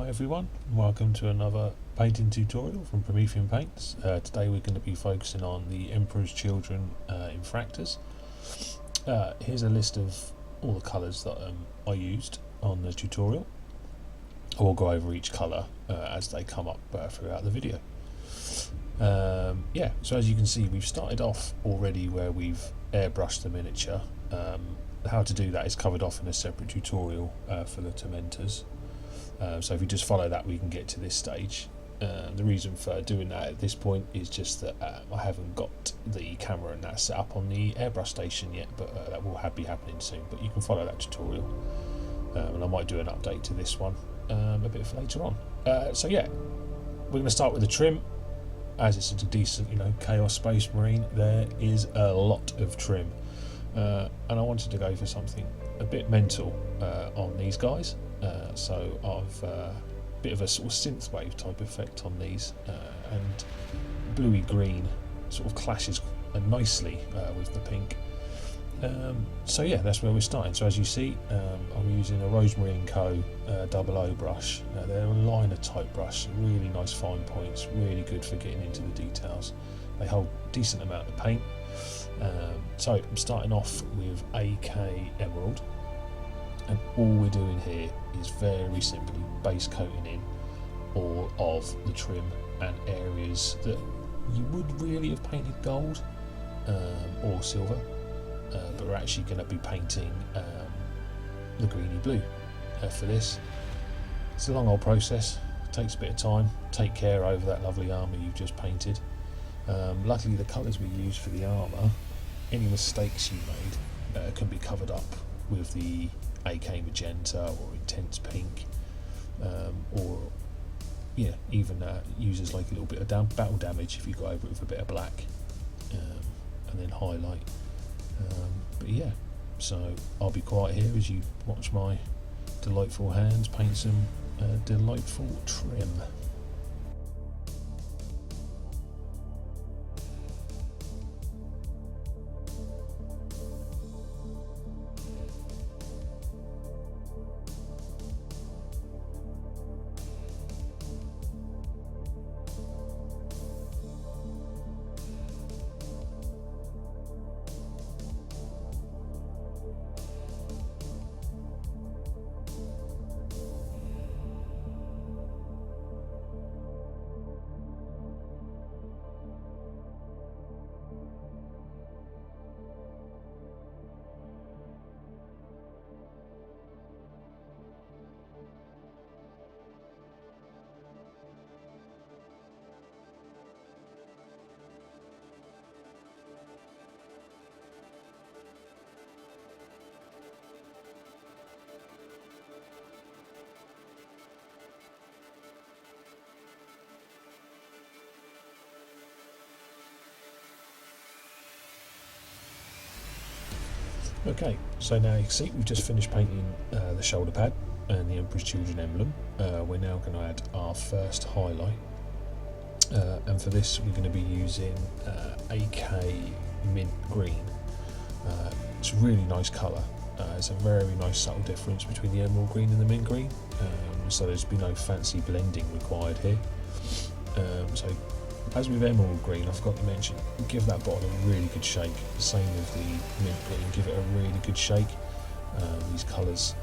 Hi everyone, welcome to another painting tutorial from Promethean Paints. Today we're going to be focusing on the Emperor Children Infractors. Here's a list of all the colours that I used on the tutorial. I will go over each colour as they come up throughout the video. So as you can see, we've started off already where we've airbrushed the miniature. How to do that is covered off in a separate tutorial for the Tormentors. So if you just follow that, we can get to this stage. The reason for doing that at this point is just that I haven't got the camera and that set up on the airbrush station yet, but that will be happening soon. But you can follow that tutorial, and I might do an update to this one a bit later on. So yeah, we're going to start with the trim. As it's a decent, Chaos Space Marine, there is a lot of trim, and I wanted to go for something a bit mental on these guys. So I've a bit of a sort of synthwave type effect on these, and bluey green sort of clashes nicely with the pink. So yeah, that's where we're starting. So as you see, I'm using a Rosemary & Co. 00 brush. They're a liner type brush, really nice fine points, really good for getting into the details. They hold a decent amount of paint. So I'm starting off with AK Emerald. And all we're doing here is very simply base coating in all of the trim and areas that you would really have painted gold or silver, but we're actually going to be painting the greeny blue for this. It's a long old process, it takes a bit of time. Take care over that lovely armour you've just painted. Luckily the colours we use for the armour, any mistakes you made can be covered up with the AK magenta or intense pink, or even uses like a little bit of battle damage if you go over it with a bit of black, and then highlight. But yeah, so I'll be quiet here as you watch my delightful hands paint some delightful trim. Okay, so now you can see we've just finished painting the shoulder pad and the Emperor's Children emblem. We're now going to add our first highlight, and for this we're going to be using AK Mint Green. It's a really nice colour. It's a very nice subtle difference between the emerald green and the mint green, so there's been no fancy blending required here. So as with emerald green, I forgot to mention, give that bottle a really good shake. Same with the mint green, give it a really good shake. These colours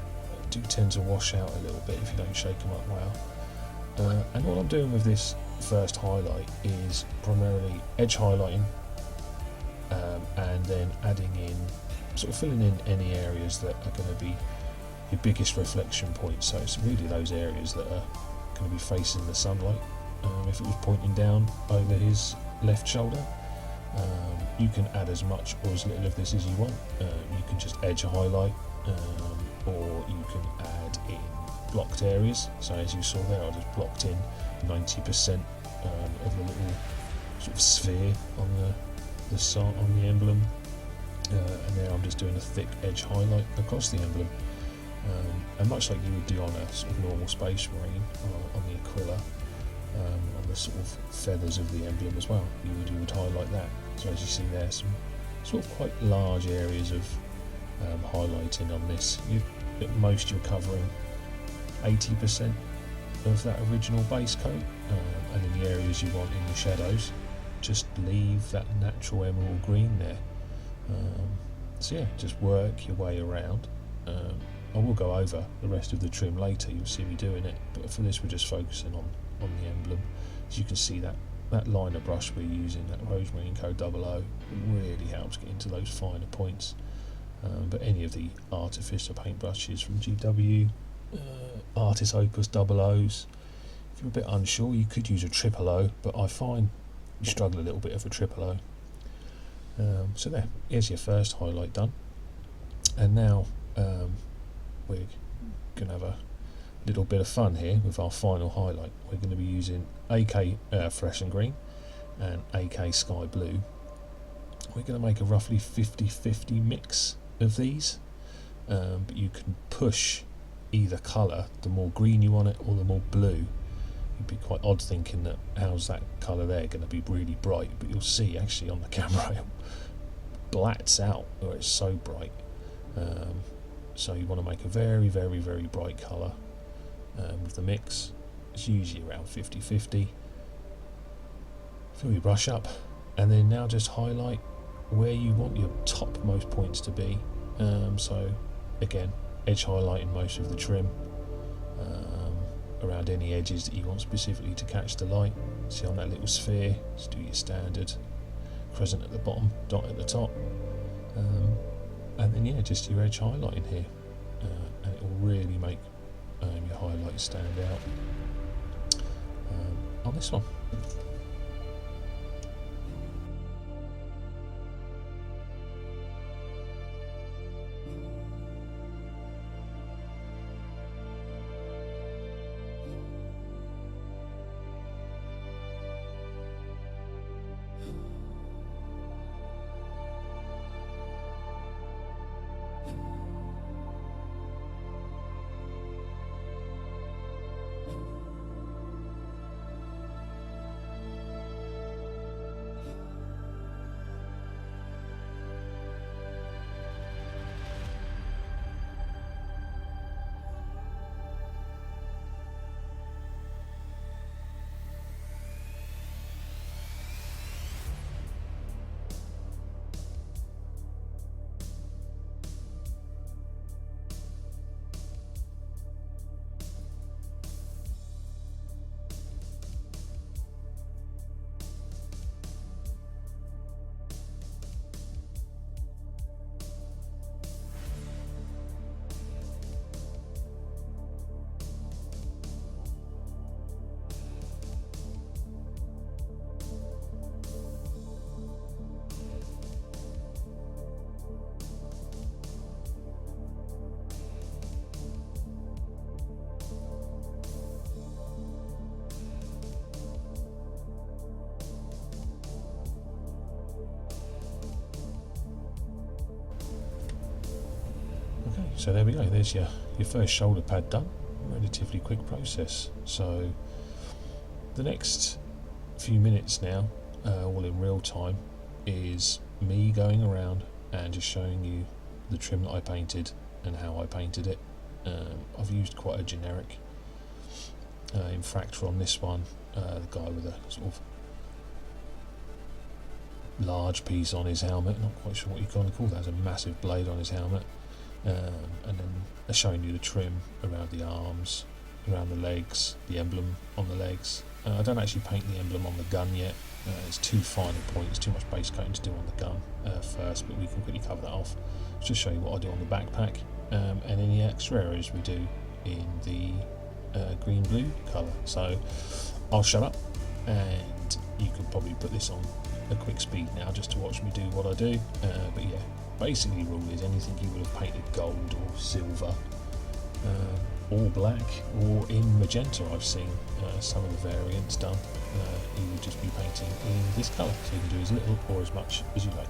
do tend to wash out a little bit if you don't shake them up well. And what I'm doing with this first highlight is primarily edge highlighting, and then adding in, sort of filling in any areas that are going to be your biggest reflection points. So it's really those areas that are going to be facing the sunlight. If it was pointing down over his left shoulder, you can add as much or as little of this as you want. You can just edge a highlight, or you can add in blocked areas. So as you saw there, I just blocked in 90% of the little sort of sphere on the emblem, and there I'm just doing a thick edge highlight across the emblem, and much like you would do on a sort of normal Space Marine on the Aquila. On the sort of feathers of the emblem as well, you would highlight that. So as you see there, some sort of quite large areas of highlighting on this. At most you're covering 80% of that original base coat, and in the areas you want in the shadows, just leave that natural emerald green there. So yeah, just work your way around. I will go over the rest of the trim later, you'll see me doing it, but for this we're just focusing on the emblem. As you can see, that liner brush we're using, that Rosemary & Co. 00, really helps get into those finer points. But any of the Artificer paintbrushes from GW, Artist Opus 00s, if you're a bit unsure you could use a 000, but I find you struggle a little bit with a 000. So here's your first highlight done, and now we're going to have a little bit of fun here with our final highlight. We're going to be using AK Fresh and Green and AK Sky Blue. We're going to make a roughly 50-50 mix of these, but you can push either colour, the more green you want it or the more blue. It'd be quite odd thinking that how's that colour there going to be really bright, but you'll see actually on the camera it blats out where it's so bright. So you want to make a very bright colour with the mix. It's usually around 50-50. Fill your brush up, and then now just highlight where you want your topmost points to be. So again, edge highlighting most of the trim, around any edges that you want specifically to catch the light. See on that little sphere, just do your standard crescent at the bottom, dot at the top, and then yeah, just your edge highlighting here, and it will really make your highlights stand out on this one. So there we go, there's your first shoulder pad done. Relatively quick process. So the next few minutes now, all in real time, is me going around and just showing you the trim that I painted and how I painted it. I've used quite a generic infractor on this one, the guy with a sort of large piece on his helmet, not quite sure what you kind of call that, there's a massive blade on his helmet. And then showing you the trim around the arms, around the legs, the emblem on the legs. I don't actually paint the emblem on the gun yet. It's too fine a point, it's too much base coating to do on the gun first, but we can quickly cover that off. Just show you what I do on the backpack, and any extra areas we do in the green-blue colour. So I'll shut up, and you could probably put this on a quick speed now just to watch me do what I do. But yeah, basically the rule is anything you would have painted gold or silver, or black, or in magenta. I've seen some of the variants done. You would just be painting in this colour, so you can do as little or as much as you like.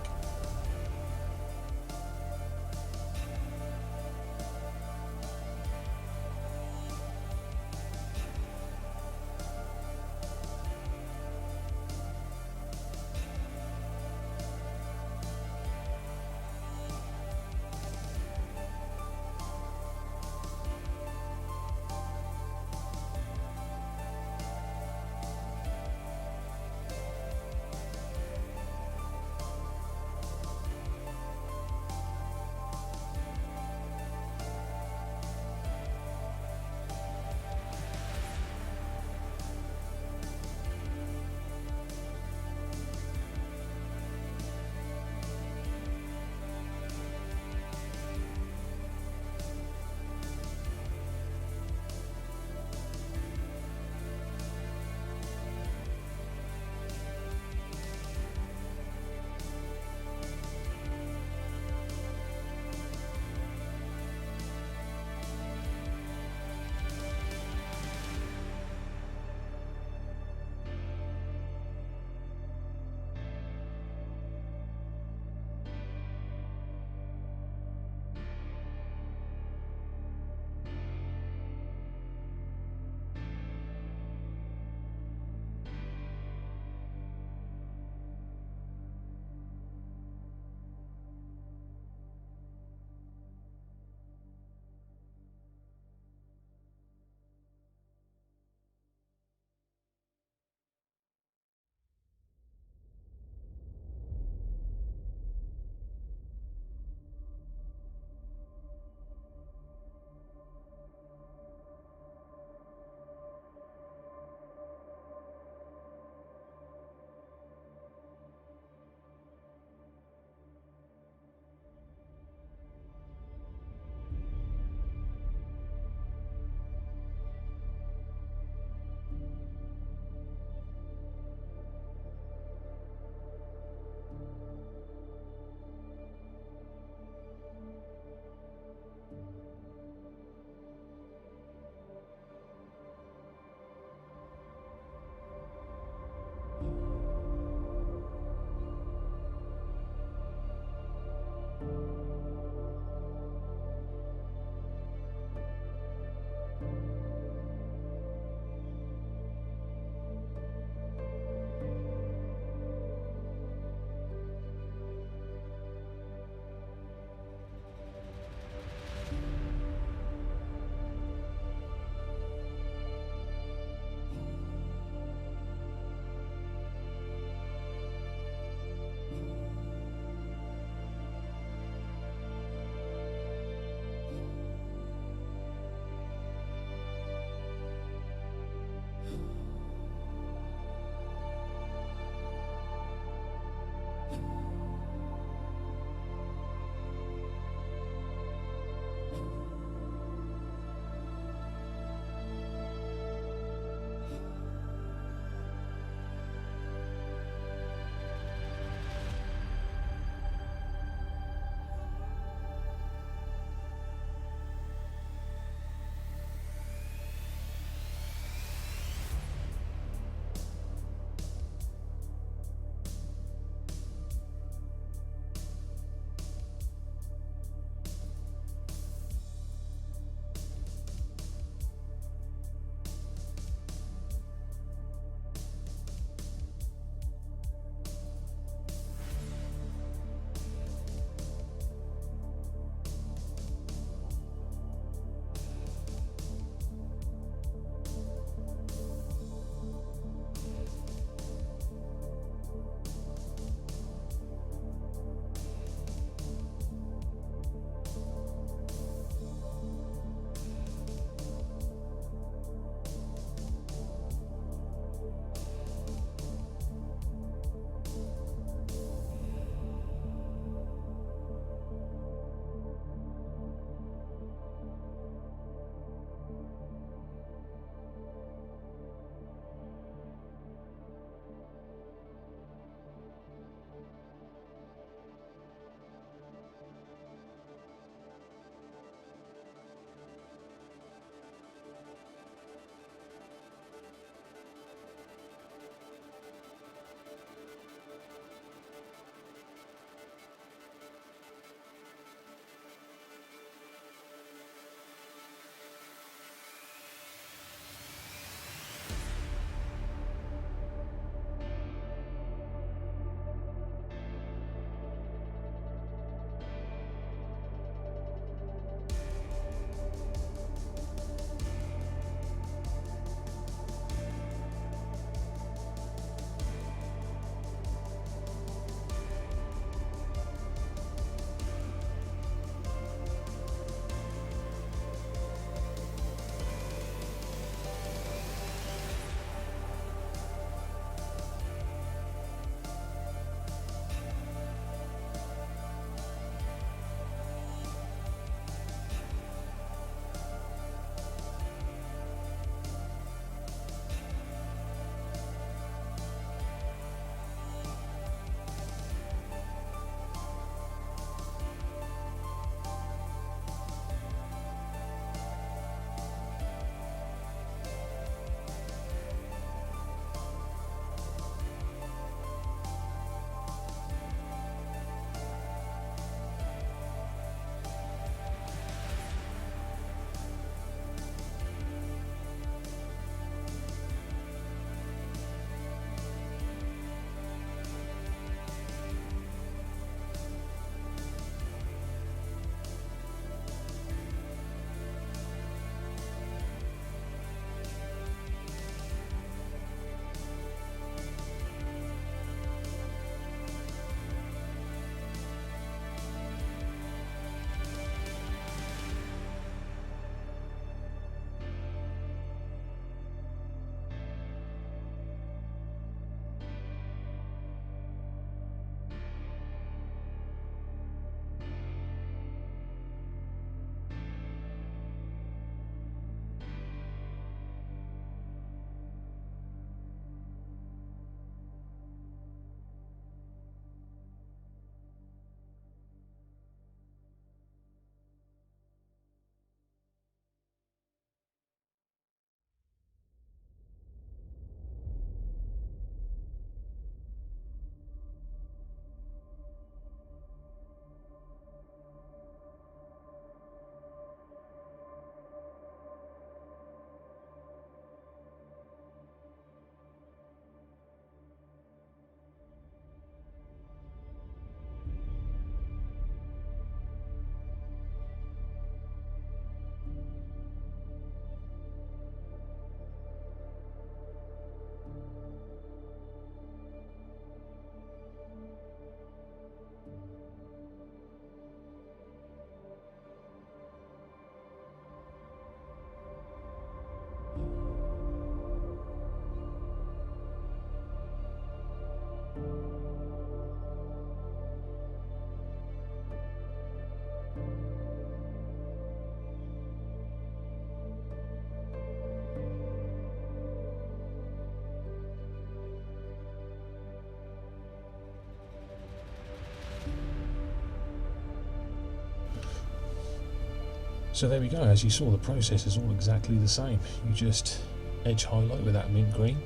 So there we go. As you saw, the process is all exactly the same. You just edge highlight with that mint green,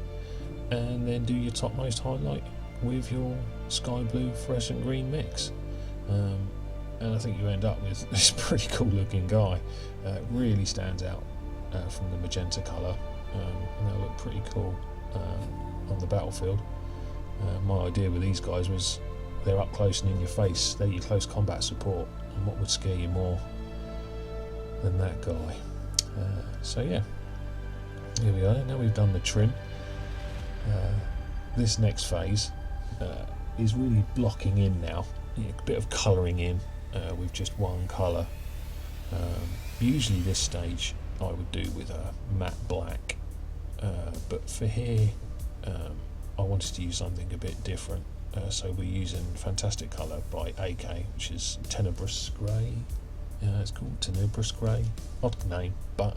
and then do your topmost highlight with your sky blue fluorescent green mix. And I think you end up with this pretty cool looking guy. It really stands out from the magenta colour, and they'll look pretty cool on the battlefield. My idea with these guys was they're up close and in your face, they're your close combat support, and what would scare you more than that guy? So yeah, here we are. Now we've done the trim. This next phase is really blocking in now, a bit of colouring in with just one colour. Usually this stage I would do with a matte black, but for here I wanted to use something a bit different, so we're using Fantastic Colour by AK, which is Tenebrous Grey. It's called Tenebrous Grey, odd name, but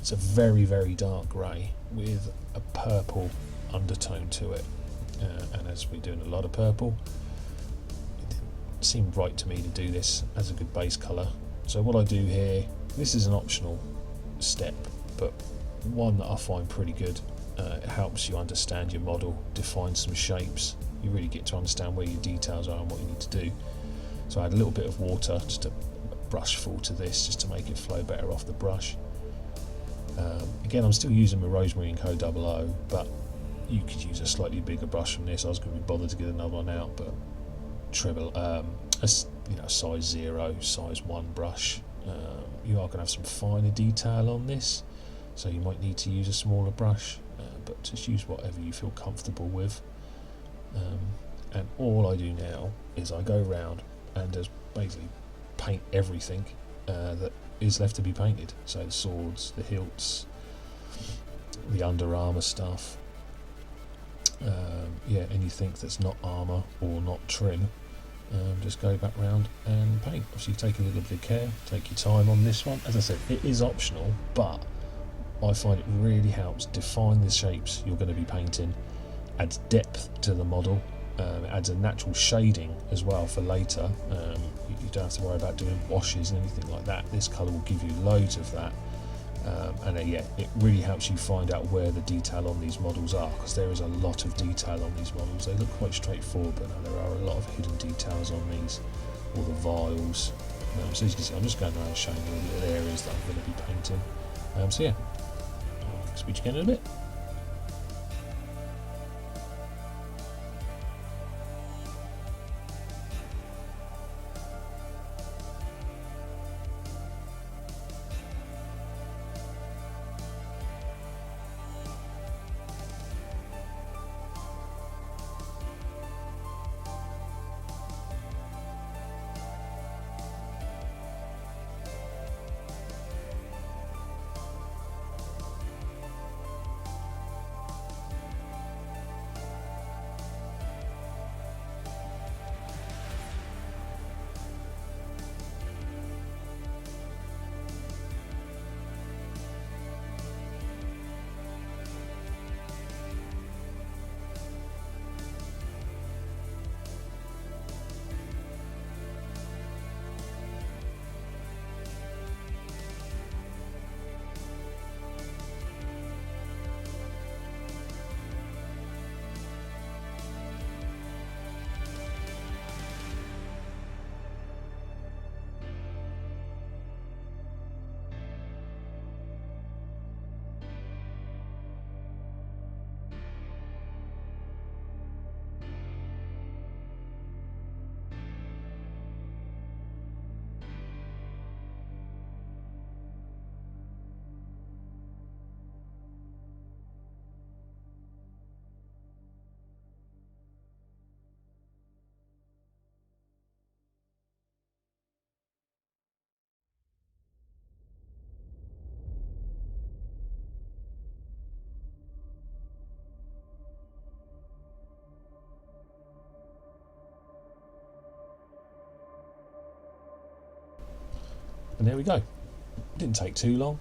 it's a very, very dark grey with a purple undertone to it, and as we're doing a lot of purple, it seemed right to me to do this as a good base colour. So what I do here, this is an optional step, but one that I find pretty good. It helps you understand your model, define some shapes. You really get to understand where your details are and what you need to do. So I add a little bit of water, just a brush full to this, just to make it flow better off the brush. Again, I'm still using my Rosemary and Co. 00, but you could use a slightly bigger brush from this. I was going to be bothered to get another one out, but size 0, size 1 brush. You are going to have some finer detail on this, so you might need to use a smaller brush, but just use whatever you feel comfortable with. And all I do now is I go around and just basically paint everything that is left to be painted. So the swords, the hilts, the under armour stuff, anything that's not armour or not trim, just go back round and paint. Obviously take a little bit of care, take your time on this one. As I said, it is optional, but I find it really helps define the shapes you're going to be painting, adds depth to the model, it adds a natural shading as well for later. You don't have to worry about doing washes and anything like that. This colour will give you loads of that, it really helps you find out where the detail on these models are, because there is a lot of detail on these models. They look quite straightforward, but no, there are a lot of hidden details on these, all the vials. So as you can see, I'm just going around showing you all the little areas that I'm going to be painting. I'll speak to you again in a bit. And there we go. Didn't take too long.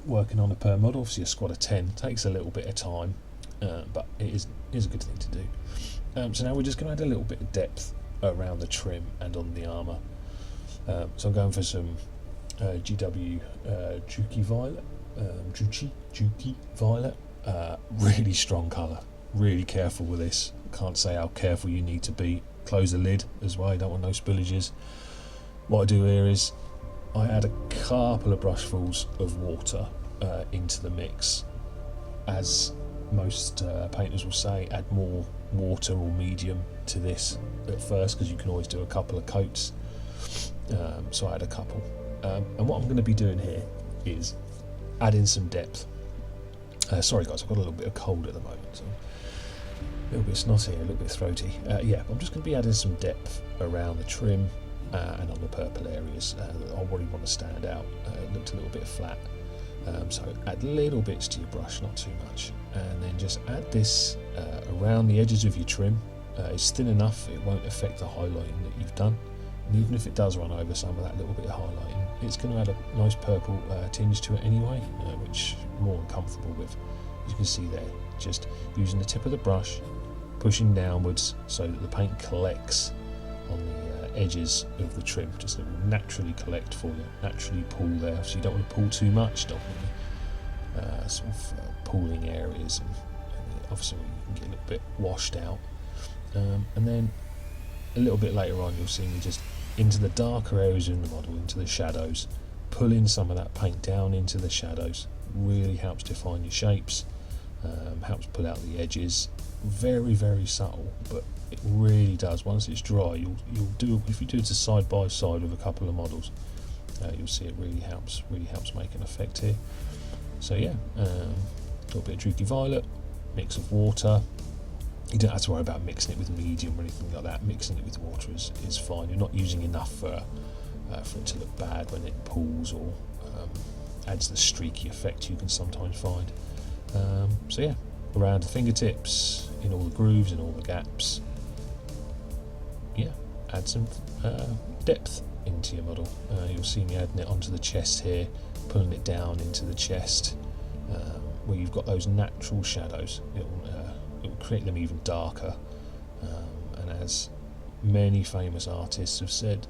Working on a per model, obviously a squad of 10 takes a little bit of time, but it is a good thing to do. So now we're just going to add a little bit of depth around the trim and on the armour. So I'm going for some GW Juki Violet, Juki Violet. Really strong colour. Really careful with this. Can't say how careful you need to be. Close the lid as well. You don't want no spillages. What I do here is I add a couple of brushfuls of water into the mix. As most painters will say, add more water or medium to this at first, because you can always do a couple of coats. So I add a couple. And what I'm going to be doing here is adding some depth. Sorry guys, I've got a little bit of cold at the moment, so a little bit snotty, a little bit throaty. Yeah, I'm just going to be adding some depth around the trim and on the purple areas that I really want to stand out. It looked a little bit flat. So add little bits to your brush, not too much, and then just add this around the edges of your trim. It's thin enough, it won't affect the highlighting that you've done, and even if it does run over some of that little bit of highlighting, it's going to add a nice purple tinge to it anyway, which I'm more comfortable with. As you can see there, just using the tip of the brush, pushing downwards so that the paint collects on the edges of the trim, just so it will naturally collect for you, naturally pull there. So you don't want to pull too much, don't want sort of pooling areas, and obviously you can get a little bit washed out. And then a little bit later on, you'll see me just into the darker areas in the model, into the shadows, pulling some of that paint down into the shadows. Really helps define your shapes, helps pull out the edges. Very, very subtle, but it really does. Once it's dry, you'll do, if you do it side by side with a couple of models, you'll see it really helps make an effect here. So yeah, a little bit of Juki Violet, mix of water. You don't have to worry about mixing it with medium or anything like that. Mixing it with water is fine. You're not using enough for it to look bad when it pools, or adds the streaky effect you can sometimes find. So yeah, around the fingertips, in all the grooves, in all the gaps. Yeah, add some depth into your model. You'll see me adding it onto the chest here, pulling it down into the chest, where you've got those natural shadows. It will create them even darker. And as many famous artists have said,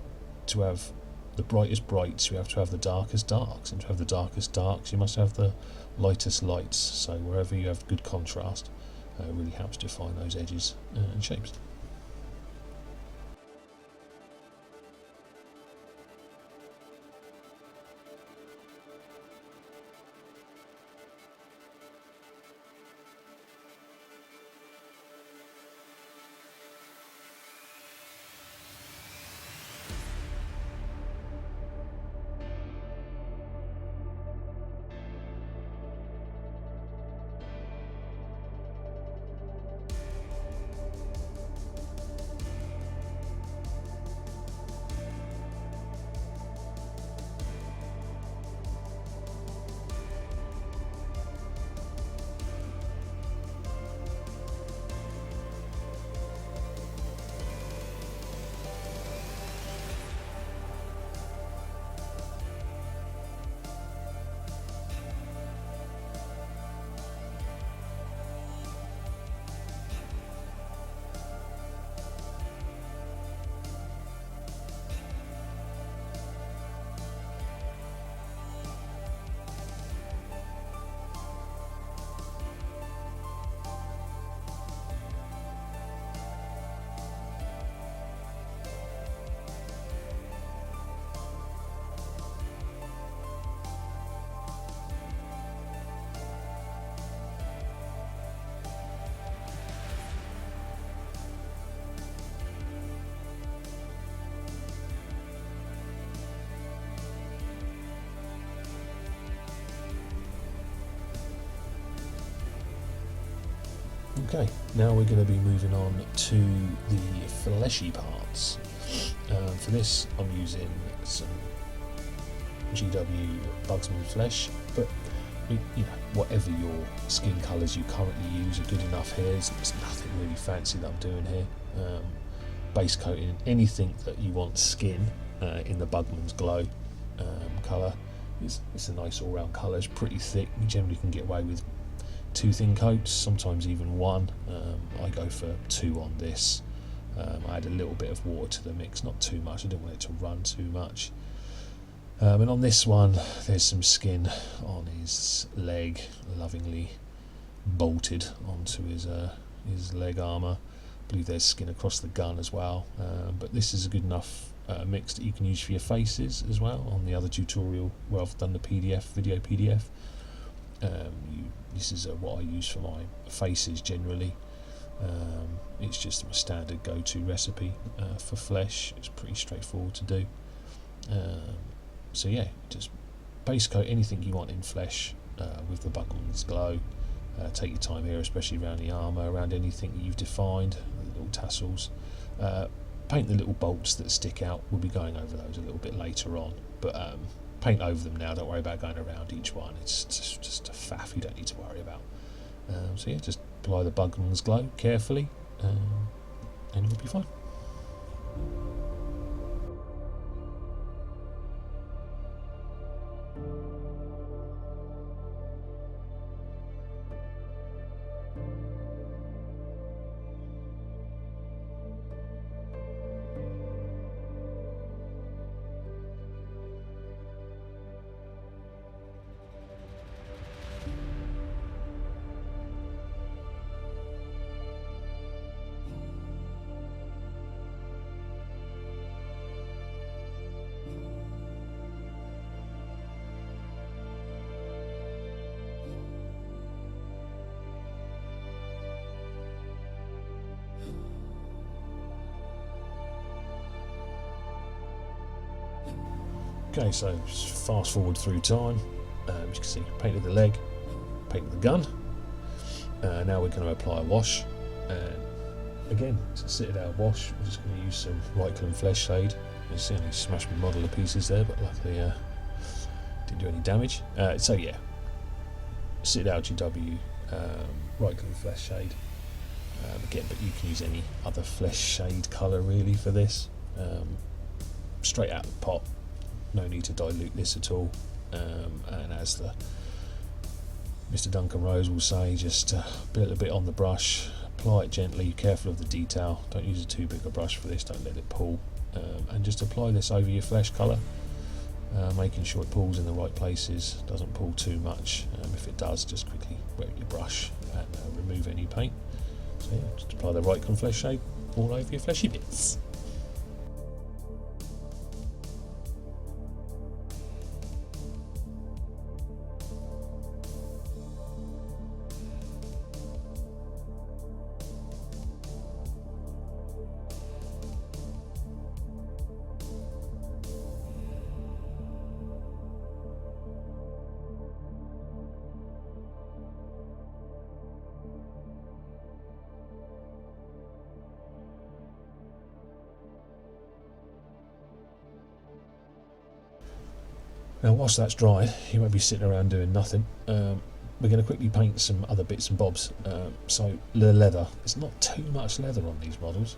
to have the brightest brights, you have to have the darkest darks, and to have the darkest darks, you must have the lightest lights. So wherever you have good contrast, it really helps define those edges and shapes. Okay, now we're going to be moving on to the fleshy parts. For this, I'm using some GW Bugsman Flesh, but you know, whatever your skin colours you currently use are good enough here. There's nothing really fancy that I'm doing here. Base coating anything that you want skin in the Bugman's Glow colour. It's a nice all-round colour. It's pretty thick. You generally can get away with 2 thin coats, sometimes even 1. I go for 2 on this. I add a little bit of water to the mix, not too much. I didn't want it to run too much. And on this one, there's some skin on his leg, lovingly bolted onto his leg armour. I believe there's skin across the gun as well, but this is a good enough mix that you can use for your faces as well. On the other tutorial where I've done the video PDF, this is what I use for my faces generally. It's just my standard go-to recipe for flesh. It's pretty straightforward to do. So yeah, just base coat anything you want in flesh with the Buckland's Glow. Take your time here, especially around the armour, around anything that you've defined, the little tassels. Paint the little bolts that stick out. We'll be going over those a little bit later on, but paint over them now. Don't worry about going around each one. It's just a faff you don't need to worry about. So yeah, just apply the Buckland's Glow carefully, and you'll be fine. Okay, so fast forward through time. As you can see, painted the leg, painted the gun. Now we're going to apply a wash. Again, it's a Citadel wash. We're just going to use some Reichland Flesh Shade. You see, I smashed my model to pieces there, but luckily didn't do any damage. So yeah, Citadel GW Reichland Flesh Shade. Again, but you can use any other flesh shade colour really for this. Straight out of the pot. No need to dilute this at all, and as the Mr. Duncan Rose will say, just a little bit on the brush, apply it gently, careful of the detail, don't use a too big a brush for this, don't let it pull, and just apply this over your flesh colour, making sure it pulls in the right places, doesn't pull too much. If it does, just quickly wet your brush and remove any paint. So yeah, just apply the Reichland Flesh Shade all over your fleshy bits. Now whilst that's dry, you won't be sitting around doing nothing. We're going to quickly paint some other bits and bobs. So the leather, there's not too much leather on these models.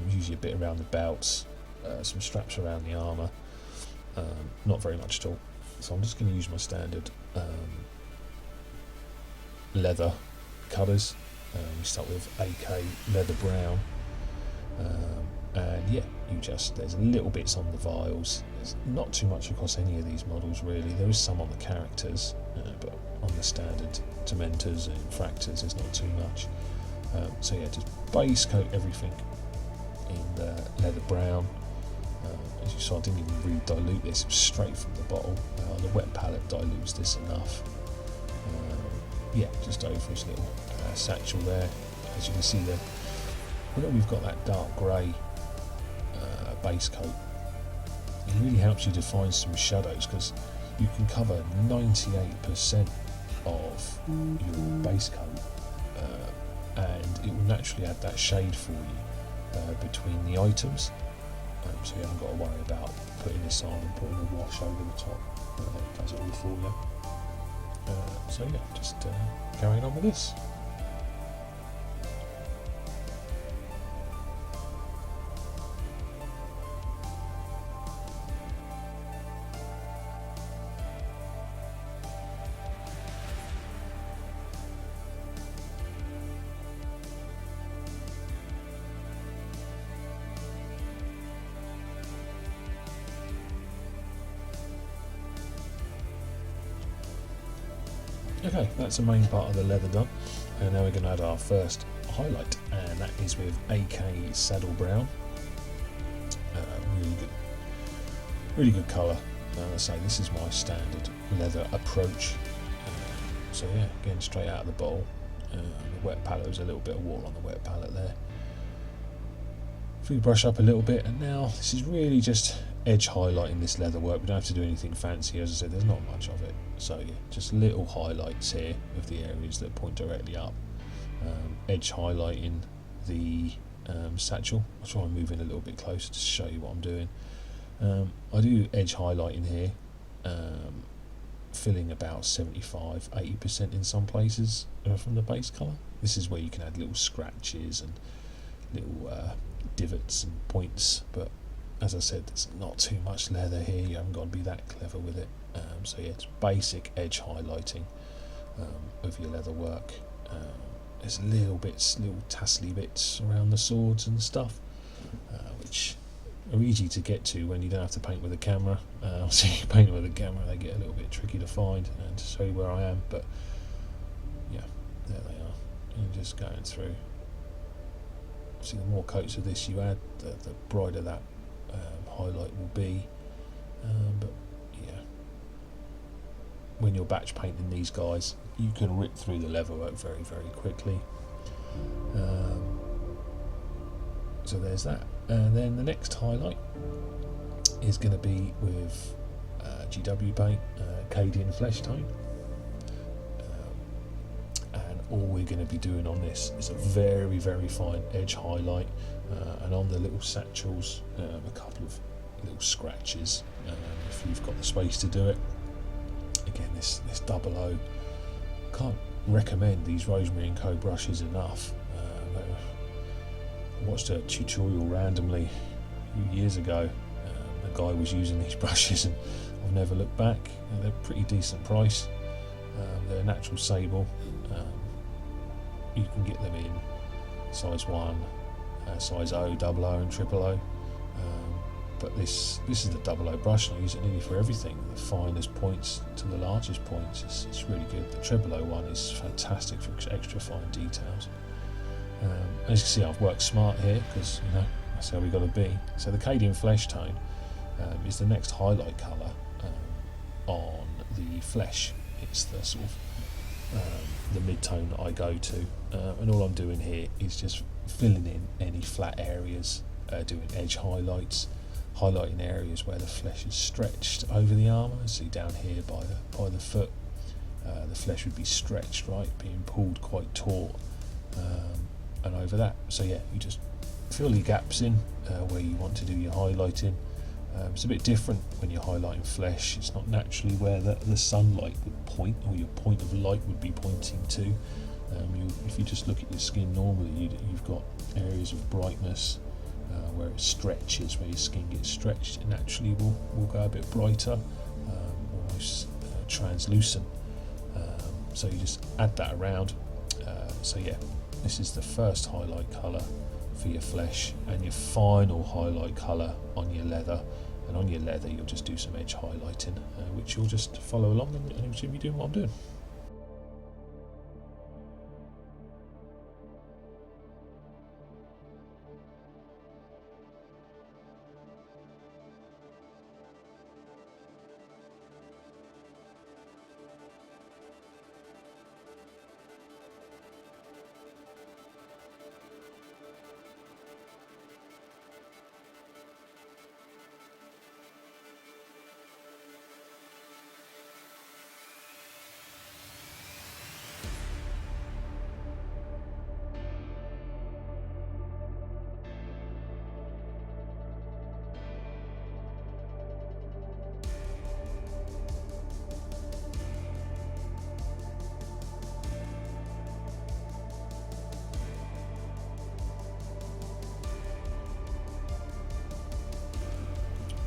Usually a bit around the belts, some straps around the armour, not very much at all. So I'm just going to use my standard leather colours. We start with AK leather brown. And yeah, there's little bits on the vials. There's not too much across any of these models really. There is some on the characters, but on the standard Tormentors and Infractors there's not too much. So yeah, just base coat everything in the leather brown. As you saw, I didn't even really dilute this, it was straight from the bottle. The wet palette dilutes this enough. Yeah, just over his little satchel there. As you can see there, whenever we've got that dark grey base coat, it really helps you define some shadows, because you can cover 98% of your base coat, and it will naturally add that shade for you between the items, so you haven't got to worry about putting this on and putting a wash over the top. It does it all for you. So yeah, just carrying on with this. Okay, that's the main part of the leather done, and now we're going to add our first highlight, and that is with AK Saddle Brown. Really good colour. As I say, this is my standard leather approach. So yeah, again, straight out of the bowl. The wet palette, was a little bit of wall on the wet palette there. If we brush up a little bit, and now this is really just edge highlighting this leather work. We don't have to do anything fancy. As I said, there's not much of it, so yeah, just little highlights here of the areas that point directly up. Edge highlighting the satchel. I'll try and move in a little bit closer to show you what I'm doing. I do edge highlighting here, filling about 75-80% in some places from the base colour. This is where you can add little scratches and little divots and points, but as I said, there's not too much leather here. You haven't got to be that clever with it. So yeah, it's basic edge highlighting of your leather work. There's little tassely bits around the swords and stuff, which are easy to get to when you don't have to paint with a camera. So you paint with a camera, they get a little bit tricky to find and to show you where I am, but yeah, there they are. And just going through. See, the more coats of this you add, the brighter that highlight will be. But yeah, when you're batch painting these guys, you can rip through the leather work very, very quickly. So there's that. And then the next highlight is going to be with GW paint, Cadian Flesh Tone. And all we're going to be doing on this is a very, very fine edge highlight, and on the little satchels, a couple of little scratches, if you've got the space to do it. Again, this 00, can't recommend these Rosemary & Co brushes enough. I watched a tutorial randomly a few years ago. The guy was using these brushes and I've never looked back. They're a pretty decent price. They're a natural sable. You can get them in size 1, size O, 00 and 000. But this is the 00 brush, and I use it nearly for everything. The finest points to the largest points. It's really good. The 000 one is fantastic for extra fine details. As you can see, I've worked smart here because that's how we got to be. So the Cadian Flesh Tone is the next highlight colour on the flesh. It's the sort of the mid-tone that I go to, and all I'm doing here is just filling in any flat areas, doing edge highlights, highlighting areas where the flesh is stretched over the armour. See down here by the foot, the flesh would be stretched, right, being pulled quite taut, and over that. So yeah, you just fill your gaps in where you want to do your highlighting. It's a bit different when you're highlighting flesh. It's not naturally where the sunlight would point, or your point of light would be pointing to. If you just look at your skin normally, you've got areas of brightness where it stretches, where your skin gets stretched. It naturally will go a bit brighter, almost translucent. So you just add that around. So yeah, this is the first highlight colour for your flesh, and your final highlight colour on your leather. And on your leather you'll just do some edge highlighting, which you'll just follow along and you'll see me doing what I'm doing.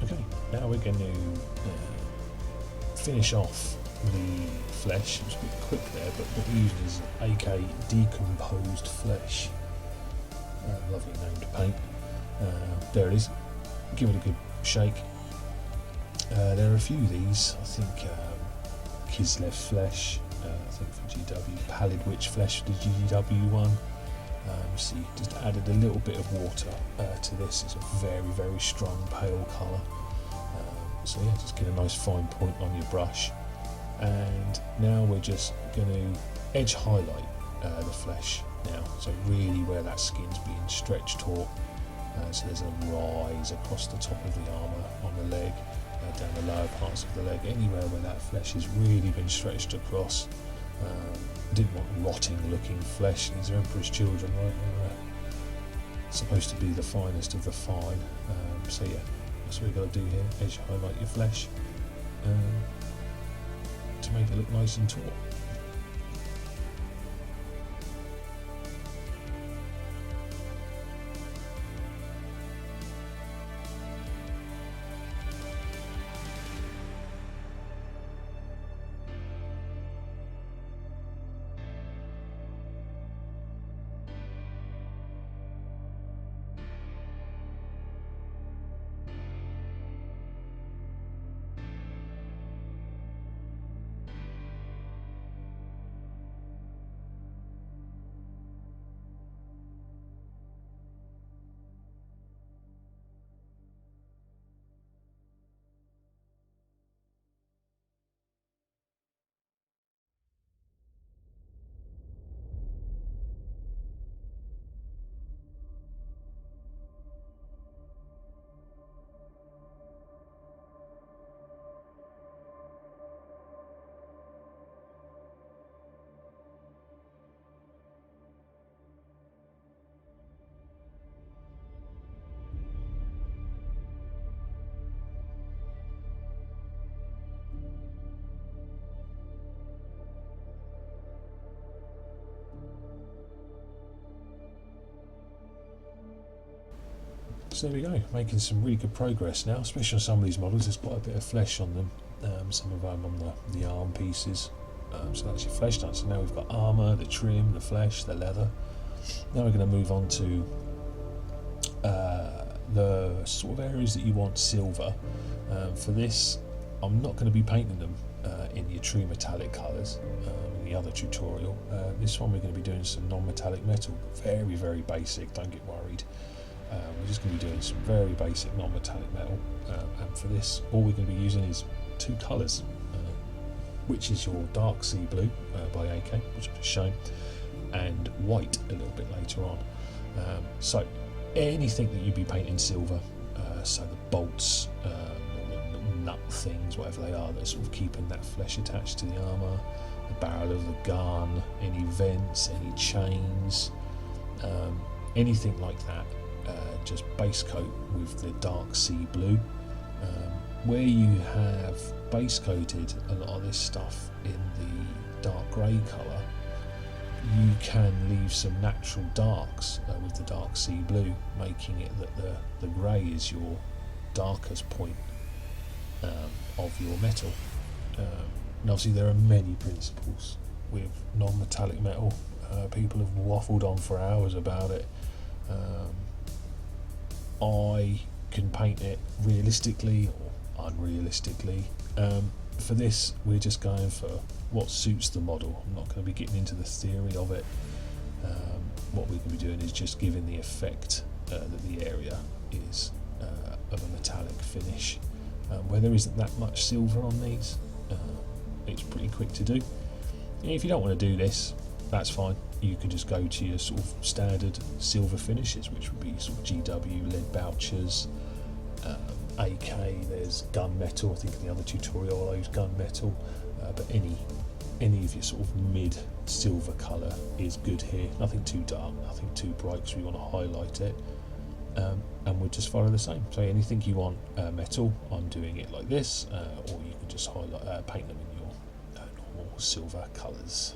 Okay, now we're going to finish off the flesh. It was a bit quick there, but what we're using is AK Decomposed Flesh. Lovely named paint. There it is. Give it a good shake. There are a few of these. I think Kislev Flesh, think, for GW. Pallid Witch Flesh for the GW one. See, just added a little bit of water to this. It's a very, very strong pale colour. So yeah, just get a nice fine point on your brush. And now we're just going to edge highlight the flesh now. So really where that skin's being stretched taut. So there's a rise across the top of the armour on the leg, down the lower parts of the leg, anywhere where that flesh has really been stretched across. Didn't want rotting looking flesh. These are Emperor's Children, right? They're supposed to be the finest of the fine. So yeah, that's what we've got to do here, edge highlight your flesh to make it look nice and taut. So there we go, making some really good progress now, especially on some of these models. There's quite a bit of flesh on them, some of them on the arm pieces, so that's your flesh done. So now we've got armour, the trim, the flesh, the leather. Now we're going to move on to the sort of areas that you want silver. For this, I'm not going to be painting them in your true metallic colours in the other tutorial. This one we're going to be doing some non-metallic metal, very, very basic, don't get worried. We're just going to be doing some very basic non-metallic metal, and for this all we're going to be using is two colours, which is your dark sea blue by AK, which I've just shown, and white a little bit later on. So anything that you'd be painting silver, so the bolts, the nut things, whatever they are, that's sort of keeping that flesh attached to the armour, the barrel of the gun, any vents, any chains, anything like that. Just base coat with the dark sea blue. Where you have base coated a lot of this stuff in the dark grey colour, you can leave some natural darks with the dark sea blue, making it that the grey is your darkest point of your metal. And obviously there are many principles with non-metallic metal. People have waffled on for hours about it. I can paint it realistically or unrealistically. For this, we're just going for what suits the model. I'm not going to be getting into the theory of it. What we're going to be doing is just giving the effect that the area is of a metallic finish. Where there isn't that much silver on these, it's pretty quick to do. If you don't want to do this, that's fine. You can just go to your sort of standard silver finishes, which would be sort of GW, lead bouchers, AK, there's gunmetal. I think in the other tutorial I used gunmetal, but any of your sort of mid silver colour is good here. Nothing too dark, nothing too bright because we want to highlight it, and we'll just follow the same. So anything you want metal, I'm doing it like this, or you can just highlight, paint them in your normal silver colours.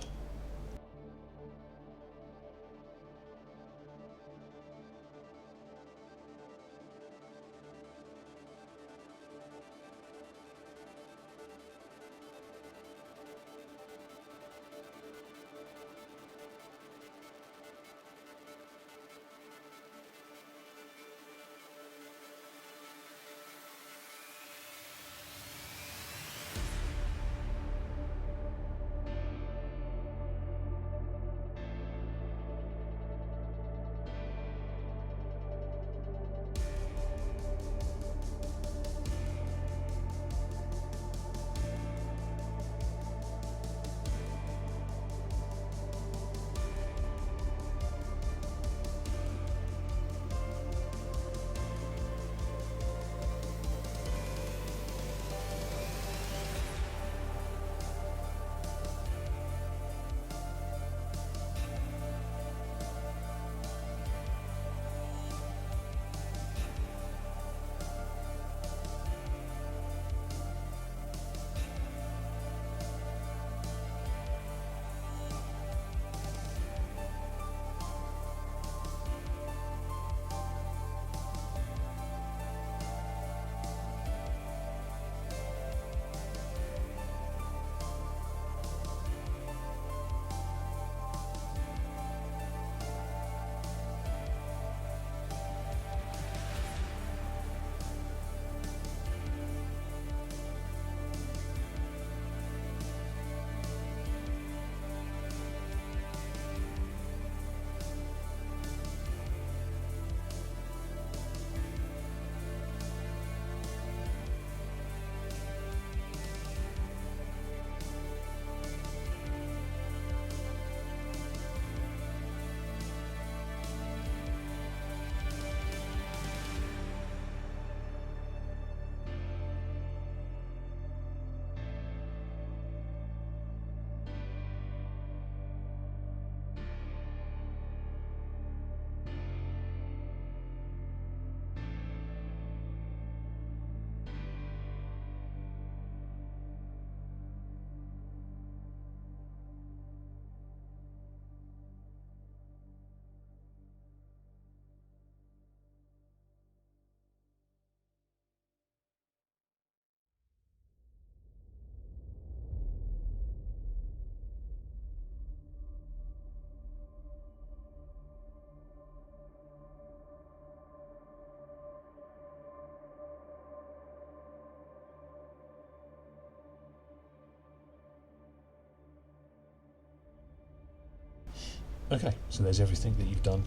Okay, so there's everything that you've done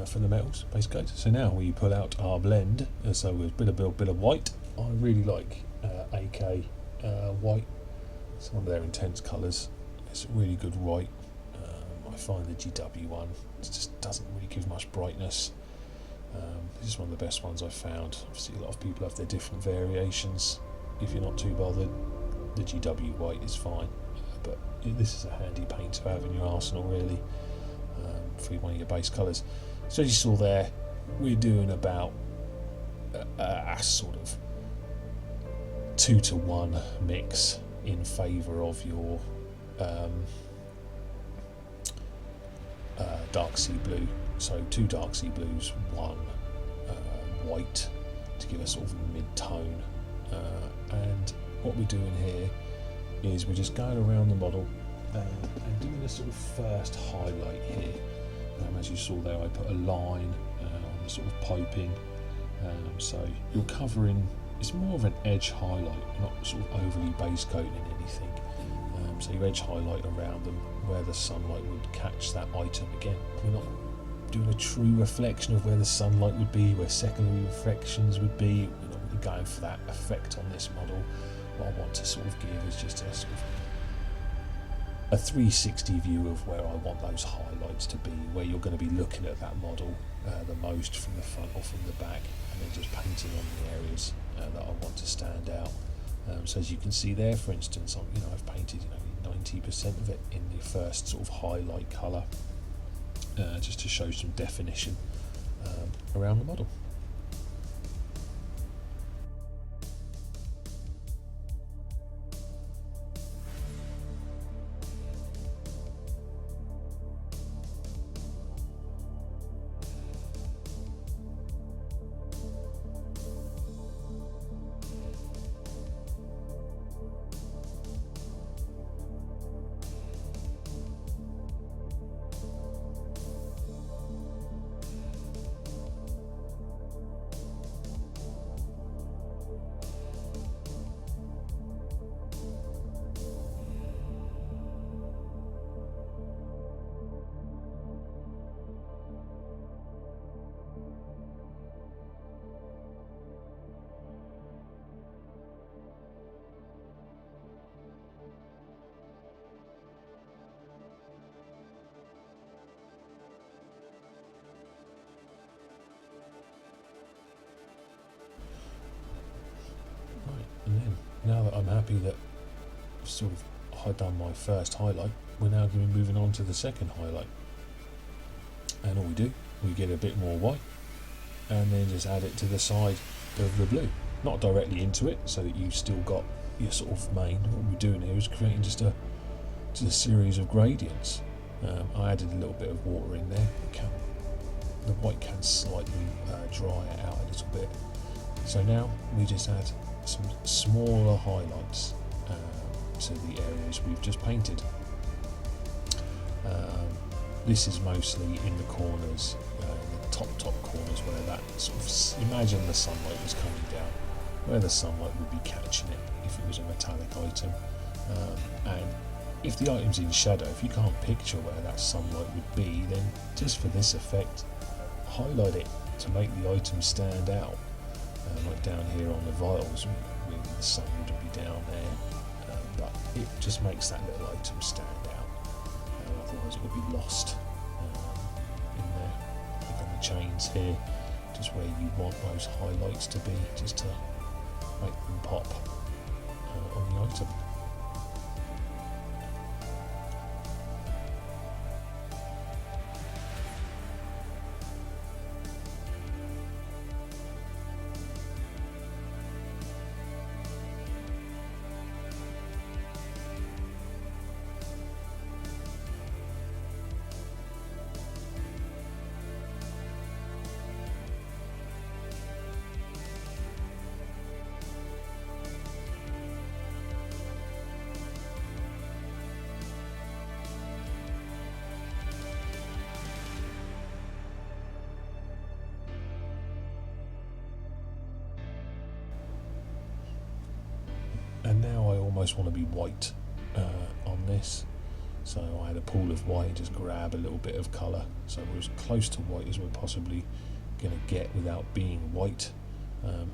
for the metals, base coat. So now we pull out our blend. So with a bit of white. I really like AK white. It's one of their intense colours. It's a really good white. I find the GW one just doesn't really give much brightness. This is one of the best ones I've found. Obviously a lot of people have their different variations. If you're not too bothered, the GW white is fine, but this is a handy paint to have in your arsenal really, for one of your base colours. So as you saw there, we're doing about a sort of 2-to-1 mix in favour of your dark sea blue. So 2 dark sea blues, 1 white to give a sort of mid-tone. And what we're doing here is we're just going around the model and doing a sort of first highlight here. As you saw there, I put a line on the sort of piping. So you're covering, it's more of an edge highlight, not sort of overly base coating anything. So you edge highlight around them where the sunlight would catch that item. Again, we're not doing a true reflection of where the sunlight would be, where secondary reflections would be. We're not really going for that effect on this model. What I want to sort of give is just a sort of a 360 view of where I want those highlights to be, where you're going to be looking at that model the most from the front or from the back, and then just painting on the areas that I want to stand out. So as you can see there, for instance, I've painted 90% of it in the first sort of highlight colour, just to show some definition around the model. And then, now that I'm happy that I've sort of done my first highlight, we're now going to be moving on to the second highlight. And all we do, we get a bit more white, and then just add it to the side of the blue. Not directly into it, so that you've still got your sort of main. What we're doing here is creating just a series of gradients. I added a little bit of water in there. The white can slightly dry it out a little bit. So now we just add some smaller highlights to the areas we've just painted. This is mostly in the corners, in the top corners, where that sort of, imagine the sunlight was coming down, where the sunlight would be catching it if it was a metallic item. And if the item's in shadow, if you can't picture where that sunlight would be, then just for this effect, highlight it to make the item stand out. Like down here on the vials, really the sun wouldn't be down there, but it just makes that little item stand out. Otherwise it would be lost in there. Like on the chains here, just where you want those highlights to be, just to make them pop on the item. And now I almost want to be white on this, So I had a pool of white, just grab a little bit of colour, so we're as close to white as we're possibly going to get without being white.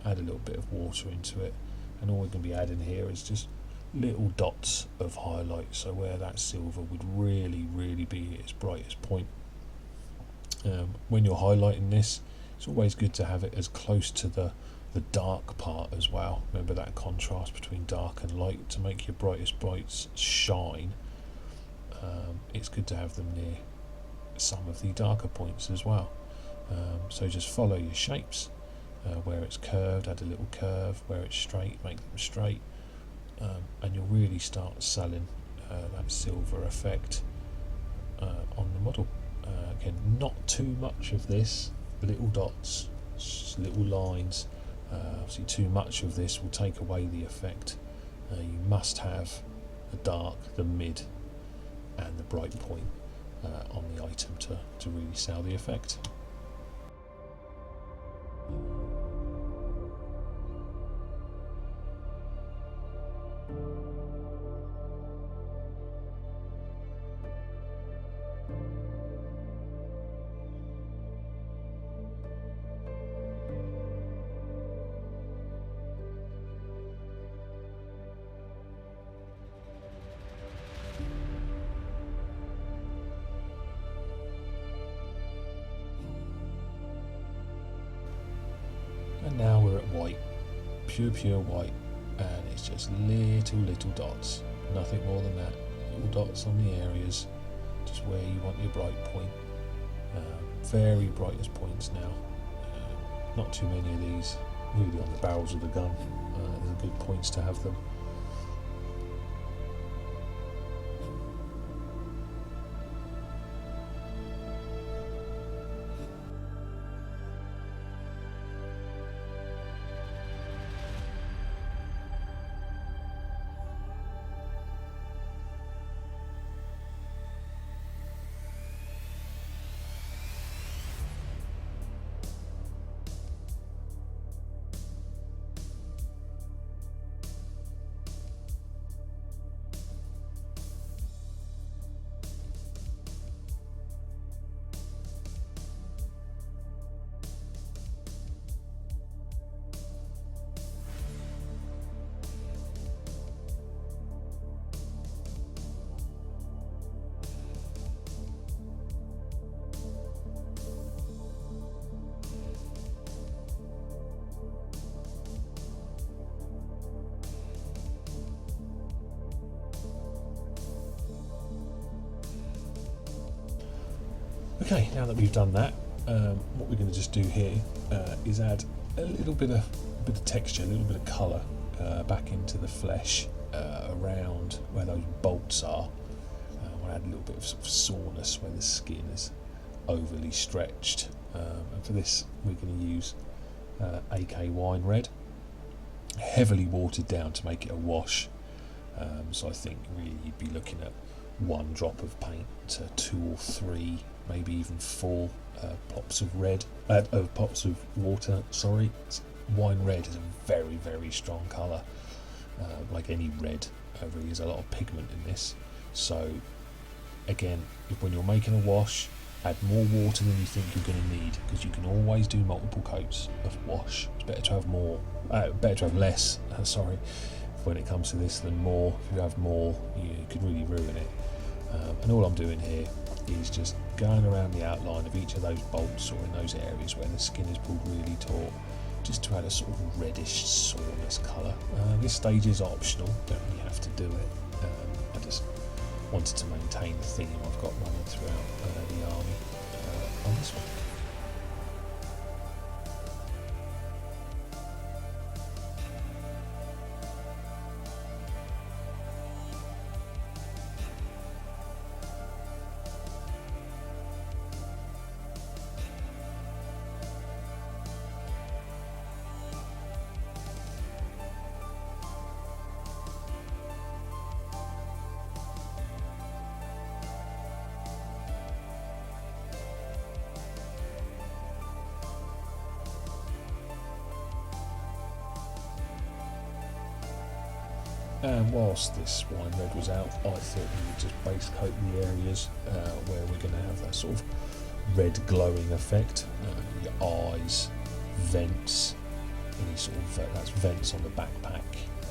Add a little bit of water into it, and all we're going to be adding here is just little dots of highlight, so where that silver would really be at its brightest point. When you're highlighting this, it's always good to have it as close to the dark part as well. Remember that contrast between dark and light to make your brightest brights shine. It's good to have them near some of the darker points as well. So just follow your shapes. Where it's curved, add a little curve. Where it's straight, make them straight. And you'll really start selling that silver effect on the model. Again, not too much of this, little dots, little lines. Obviously too much of this will take away the effect. You must have the dark, the mid and the bright point on the item to really sell the effect. And now we're at white, pure white, and it's just little dots, nothing more than that, little dots on the areas, just where you want your bright point. Very brightest points now, not too many of these, really on the barrels of the gun. They're good points to have them. Okay, now that we've done that, what we're going to just do here is add a little bit of texture, a little bit of colour back into the flesh around where those bolts are. We'll add a little bit of, sort of soreness where the skin is overly stretched. And for this, we're going to use AK Wine Red, heavily watered down to make it a wash. So I think really you'd be looking at 1 drop of paint to 2 or 3, maybe even 4 pops of water. Sorry, wine red is a very strong colour. Like any red, really is a lot of pigment in this. So again, when you're making a wash, add more water than you think you're going to need, because you can always do multiple coats of wash. It's better to have more, better to have less. Sorry, when it comes to this than more. If you have more, you could really ruin it. And all I'm doing here is just going around the outline of each of those bolts, or in those areas where the skin is pulled really taut, just to add a sort of reddish soreness colour. This stage is optional, don't really have to do it. I just wanted to maintain the theme I've got running throughout the army on this one. And whilst this wine red was out, I thought we would just base coat the areas where we're going to have that sort of red glowing effect. Your eyes, vents, any sort of that's vents on the backpack.